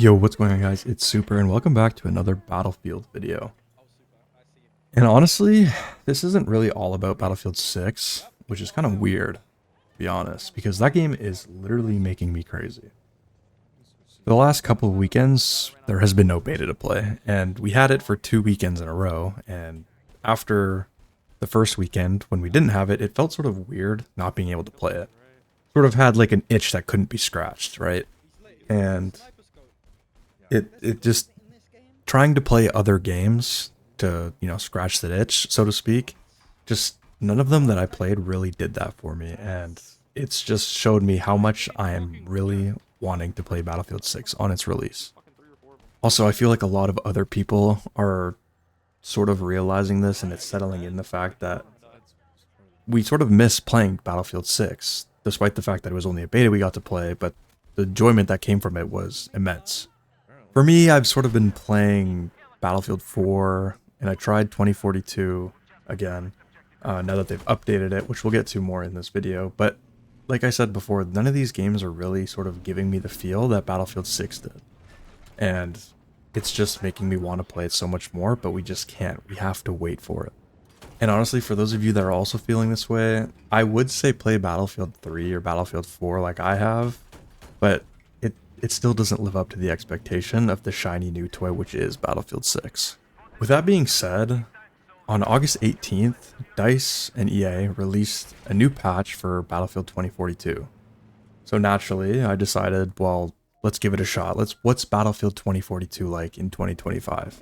Yo, what's going on, guys? It's Super, and welcome back to another Battlefield video. And honestly, this isn't really all about Battlefield 6, which is kind of weird, to be honest, because that game is literally making me crazy. For the last couple of weekends, there has been no beta to play, and we had it for 2 weekends in a row, and after the first weekend, when we didn't have it, it felt sort of weird not being able to play it. Sort of had like an itch that couldn't be scratched, right? And it just trying to play other games to, scratch the itch, so to speak. Just none of them that I played really did that for me. And it's just showed me how much I am really wanting to play Battlefield 6 on its release. Also, I feel like a lot of other people are sort of realizing this and it's settling in the fact that we sort of miss playing Battlefield 6, despite the fact that it was only a beta we got to play, but the enjoyment that came from it was immense. For me, I've sort of been playing Battlefield 4, and I tried 2042 again, now that they've updated it, which we'll get to more in this video. But like I said before, none of these games are really sort of giving me the feel that Battlefield 6 did. And it's just making me want to play it so much more, but we just can't. We have to wait for it. And honestly, for those of you that are also feeling this way, I would say play Battlefield 3 or Battlefield 4 like I have, but it still doesn't live up to the expectation of the shiny new toy, which is Battlefield 6. With that being said, on August 18th, DICE and EA released a new patch for Battlefield 2042. So naturally, I decided, well, let's give it a shot. What's Battlefield 2042 like in 2025?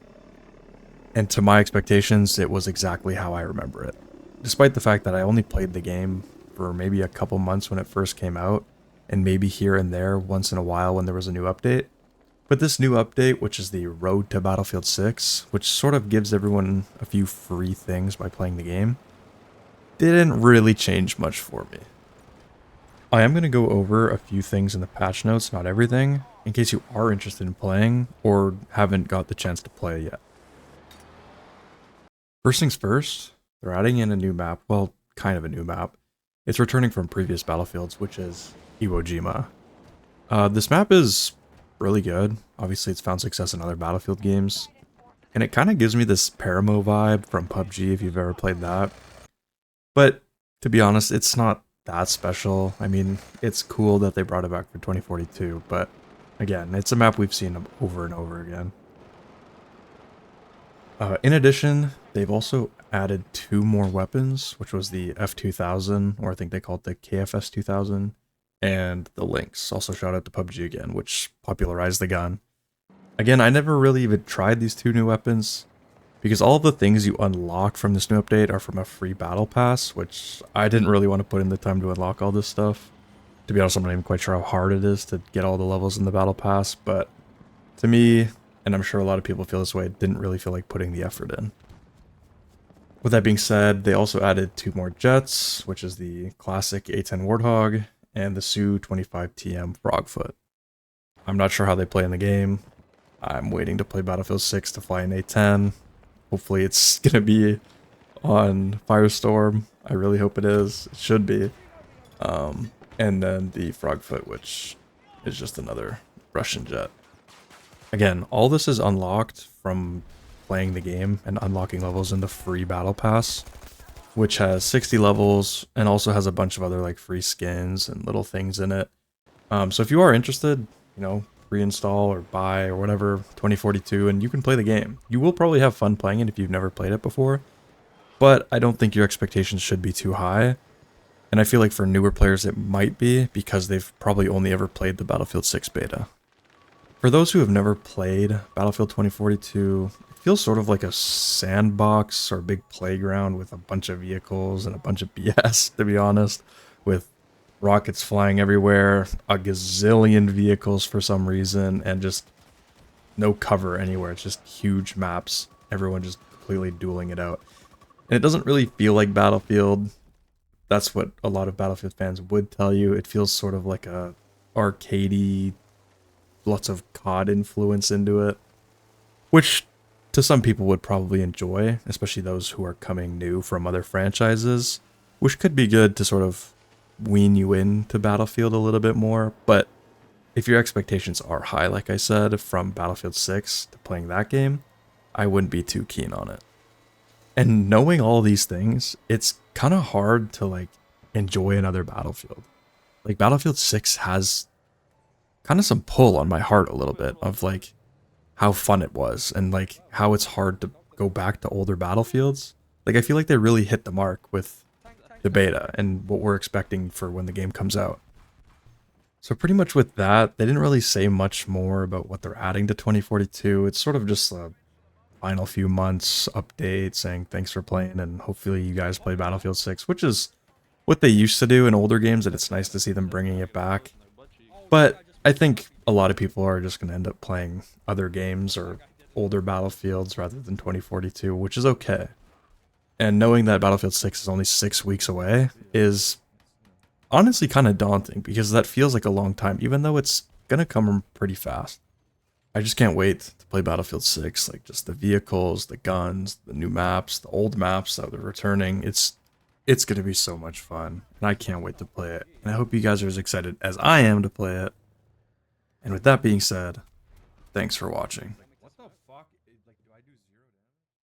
And to my expectations, it was exactly how I remember it. Despite the fact that I only played the game for maybe a couple months when it first came out, and maybe here and there once in a while when there was a new update. But this new update, which is the Road to Battlefield 6, which sort of gives everyone a few free things by playing the game, didn't really change much for me. I am going to go over a few things in the patch notes, not everything, in case you are interested in playing or haven't got the chance to play yet. First things first, they're adding in a new map, well, kind of a new map. It's returning from previous Battlefields, which is Iwo Jima. This map is really good. Obviously, it's found success in other Battlefield games. And it kind of gives me this Paramo vibe from PUBG, if you've ever played that. But, to be honest, it's not that special. I mean, it's cool that they brought it back for 2042, but again, it's a map we've seen over and over again. In addition, they've also added 2 more weapons, which was the F2000, or I think they call it the KFS 2000, and the Lynx. Also shout out to PUBG again, which popularized the gun. Again, I never really even tried these 2 new weapons, because all of the things you unlock from this new update are from a free battle pass, which I didn't really want to put in the time to unlock all this stuff. To be honest, I'm not even quite sure how hard it is to get all the levels in the battle pass, but to me, and I'm sure a lot of people feel this way, didn't really feel like putting the effort in. With that being said, they also added 2 more jets, which is the classic A10 Warthog and the Su-25TM Frogfoot. I'm not sure how they play in the game. I'm waiting to play Battlefield 6 to fly an A10. Hopefully it's going to be on Firestorm. I really hope it is. It should be. And then the Frogfoot, which is just another Russian jet. Again, all this is unlocked from playing the game and unlocking levels in the free battle pass, which has 60 levels and also has a bunch of other like free skins and little things in it. So if you are interested, reinstall or buy or whatever 2042 and you can play the game. You will probably have fun playing it if you've never played it before, but I don't think your expectations should be too high. And I feel like for newer players it might be because they've probably only ever played the Battlefield 6 beta. For those who have never played Battlefield 2042, it feels sort of like a sandbox or a big playground with a bunch of vehicles and a bunch of BS, to be honest, with rockets flying everywhere, a gazillion vehicles for some reason, and just no cover anywhere. It's just huge maps, everyone just completely dueling it out. And it doesn't really feel like Battlefield. That's what a lot of Battlefield fans would tell you. It feels sort of like a arcadey, lots of COD influence into it, which to some people would probably enjoy, especially those who are coming new from other franchises, which could be good to sort of wean you into Battlefield a little bit more. But if your expectations are high, like I said, from Battlefield 6 to playing that game, I wouldn't be too keen on it. And knowing all these things, it's kind of hard to like enjoy another Battlefield. Like Battlefield 6 has kind of some pull on my heart a little bit of like how fun it was and like how it's hard to go back to older Battlefields. Like I feel like they really hit the mark with the beta and what we're expecting for when the game comes out. So pretty much with that, they didn't really say much more about what they're adding to 2042. It's sort of just a final few months update saying thanks for playing and hopefully you guys play Battlefield 6, which is what they used to do in older games, and it's nice to see them bringing it back. But I think a lot of people are just going to end up playing other games or older Battlefields rather than 2042, which is okay. And knowing that Battlefield 6 is only 6 weeks away is honestly kind of daunting because that feels like a long time, even though it's going to come pretty fast. I just can't wait to play Battlefield 6, like just the vehicles, the guns, the new maps, the old maps that they're returning. It's going to be so much fun, and I can't wait to play it. And I hope you guys are as excited as I am to play it. And with that being said, thanks for watching.